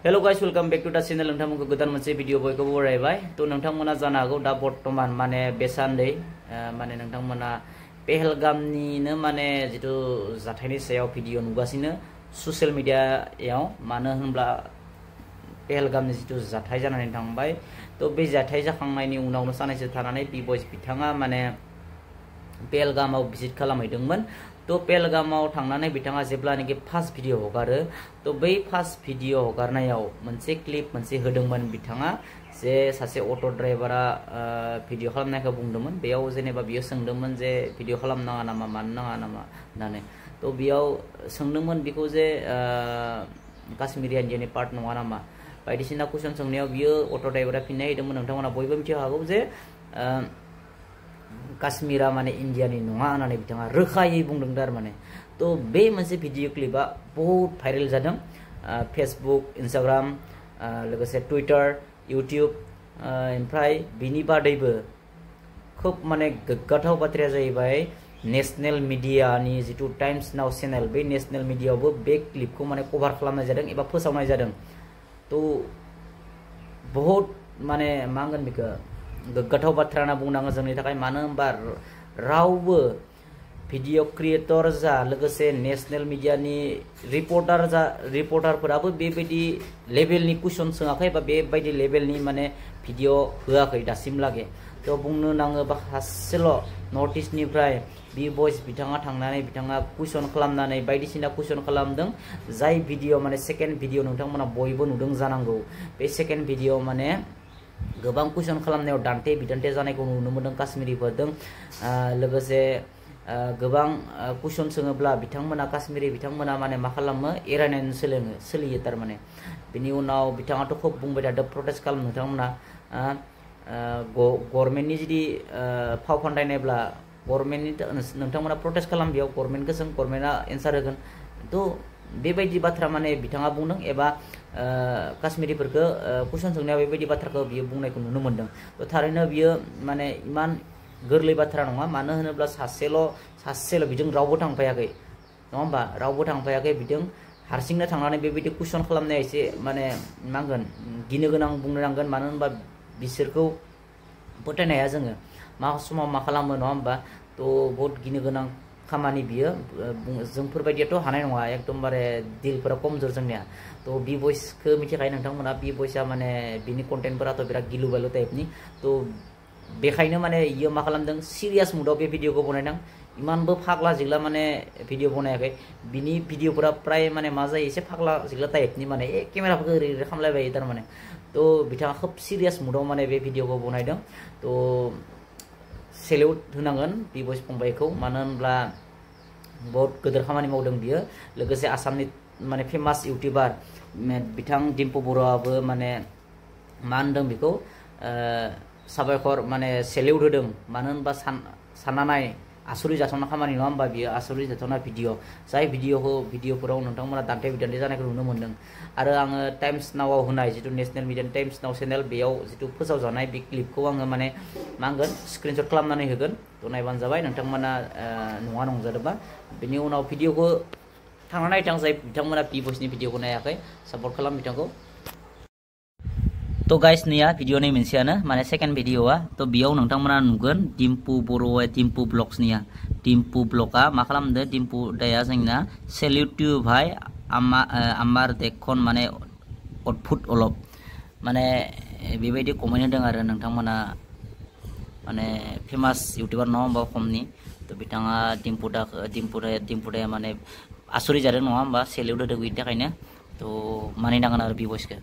Hello guys, welcome back to the channel. नोंथांमोनखौ गोदान मोनसे video बयखौबो बरायबाय तो नोंथांमोना जानो हागौ दा बर्तमान माने बेसान्दै माने नोंथांमोना पेहेलगामनिनो माने जितु जाथायनि सायाव भिडिअ नुगासिनो ससियेल मिडियायाव मानो होनब्ला पेहेलगामनि जितु जाथाय जानानै थांबाय तो बे जाथाय जाखांनायनि उनावनो सानैसो थानानै बि-बयस बिथाङा माने पेहेलगामाव भिजिट खालामहैदोंमोन तो पेहेलगामाव थांनानै बिथाङा जेब्लानोखि फार्स्ट भिडिअ हगारो तो बै फार्स्ट भिडिअ हगारनायाव मोनसे क्लिप मोनसे होदोंमोन बिथाङा जे सासे अट' ड्राइभारा भिडिअ खालामनायखौ बुंदोंमोन बेयाव जेनेबा बियो सोंदोंमोन जे भिडिअ खालामनाङा नामा मानो नाङा नामा होननानै तो बेयाव सोंदोंमोन बिखौ जे काश्मीर इन्डियानि पार्ट नङा नामा बायदिसिना कुइसन सोंनायाव बियो अट' ड्राइभारा फिननाय होदोंमोन नोंथांमोना बयबो मिथिनो हागौ जे काश्मीरा माने इन्डियानि नङा होननानै बिथाङा रोखायै बुंदों थारमाने तो बे मोनसे भिडिअ क्लिपा बहुत भाइरेल जादों फेसबुक इन्स्टाग्राम लोगोसे टुइटार इउट्यूब ओमफ्राय बिनि बादैबो खोब माने गोग्गाथाव बाथ्राया जाहैबाय नेशनेल मिडियानि जितु टाइम्स नाउ चेनेल बे नेशनेल मिडियायावबो बे क्लिपखौ माने कभार खालामनाय जादों एबा फोसावनाय जादों तो बहुत माने मा होनगोन बेखौ गोग्गाथाव बाथ्रा होनना बुंनांगोन जोंनि थाखाय मानो होनबा रावबो भिडिअ क्रिएटर जा लोगोसे नेशनेल मिडियानि रिपर्टारफोराबो बेबायदि लेभेलनि कुइसन सोङाखै बा बेबायदि लेभेलनि माने भिडिअ होआखै दासिमलागै तो बुंनो नाङोबा सासेल' नर्थ इस्टनिफ्राय बि-बयस बिथाङा थांनानै बिथाङा कुइसन खालामनानै बायदिसिना कुइसन खालामदों जाय भिडिअ माने सेकेन्ड भिडिअ नोंथांमोना बयबो नुदों जानांगौ बे सेकेन्ड भिडिअ माने गोबां कुइसन खालामनायाव दान्थे बिदान्थे जानायखौ नुनो मोनदों काश्मीरिफोरजों लोगोसे गोबां कुइसन सोङोब्ला बिथांमोना काश्मीरि बिथांमोना माने मा खालामो एरायनानै सोलियो थारमाने बिनि उनाव बिथाङाथ' खोब बुंबाय थादों प्रटेस्ट खालाम नोंथांमोना गभर्नमेन्टनि जुदि फाव फान्दायनायब्ला गभर्नमेन्टनि नोंथांमोना प्रटेस्ट खालाम बेयाव गभर्नमेन्टखौ सों गभर्नमेन्टआ एन्सार होगोन तो बेबायदि बाथ्रा माने बिथाङा बुंदों एबा काश्मीरिफोरखौ कुइसन सोंनायाव बेबायदि बाथ्राखौ बियो बुंनायखौ नुनो मोनदों तो थारैनो बियो माने इमान गोरलै बाथ्रा नङा मानो होनोब्ला सासेल' बिजों रावबो थांफायाखै नङा होमबा रावबो थांफायाखै बिजों हारसिंनो थांनानै बेबायदि कुइसन खालामनाया एसे माने मा होनगोन गिनो गोनां बुंनो नांगोन मानो होनबा बिसोरखौ फोथायनो हाया जोङो मा समाव मा खालामो नङा होमबा तो बहुत गिनो गोनां खामानि बियो जोंफोरबायदियाथ' हानाय नङा एकदमबारे दिलफोरा कमजोर जोंनिया तो बि-बयसखौ मिथिखायो नोंथांमोना बि-बयसआ माने बिनि कन्टेन्टफोराथ' बिराद गिलु बालु टाइपनि तो बेखायनो माने इयो मा खालामदों सिरियास मुडआव बे भिडिअखौ बनायदों इमानबो फाग्ला जिग्ला माने भिडिअ बनायाखै बिनि भिडिअफोरा प्राय माने मा जायो एसे फाग्ला जिग्ला टाइपनि माने केमेराफोरखौ ओरै खालामलायबाय थारमाने तो बिथाङा खोब सिरियास मुडआव माने बे भिडिअखौ बनायदों तो सेल्युट होनांगोन बि-बयस फंबायखौ मानो होनब्ला बहुत गोदोर खामानि मावदों बियो लोगोसे आसामनि माने फेमास इउटिउबार बिथां डिम्पु बरुवाबो माने मा होनदों बेखौ साबायखर माने सेल्युट होदों मानो होनबा सानना नाय आसुरि जाथावना खामानि नङा होमबा बियो आसुरि जाथावना भिडिअ जाय भिडिअफोराव नोंथांमोना दान्थे बिदान्थे जानायखौ नुनो मोन्दों आरो आङो टाइम्स नावआव होनाय जितु नेशनेल मिडियानि टाइम्स नाव चेनेल बेयाव जितु फोसावजानाय बे क्लिपखौ आङो माने मा होनगोन स्क्रिनशट खालामनानै होगोन तो नायबानो जाबाय नोंथांमोना नङा नंजादोंबा बिनि उनाव भिडिअखौ थांना नायथां जाय बिथांमोना बि-बयसनि भिडिअखौ नायाखै सापर्ट खालाम बिथांखौ तो गाइस नैया भिडिअ नै मोनसेयानो माने सेकेन्ड भिडिअआ तो बेयाव नोंथांमोना नुगोन डिम्पु बरुवा डिम्पु ब्लग्सनिया डिम्पु ब्लगा मा खालामदो डिम्पु दाया जोंना सेल्युट टु भाई आमार देखन माने अद्भुत अलप माने बेबायदि कमेन्ट होदों आरो नोंथांमोना माने फेमास इउटिउबार नङा होमबा खमनि तो बिथाङा डिम्पु दाया माने आसुरि जादों नङा होमबा सेल्युट होदों बेनि थाखायनो तो मानिनांगोन आरो बि-बयसखौ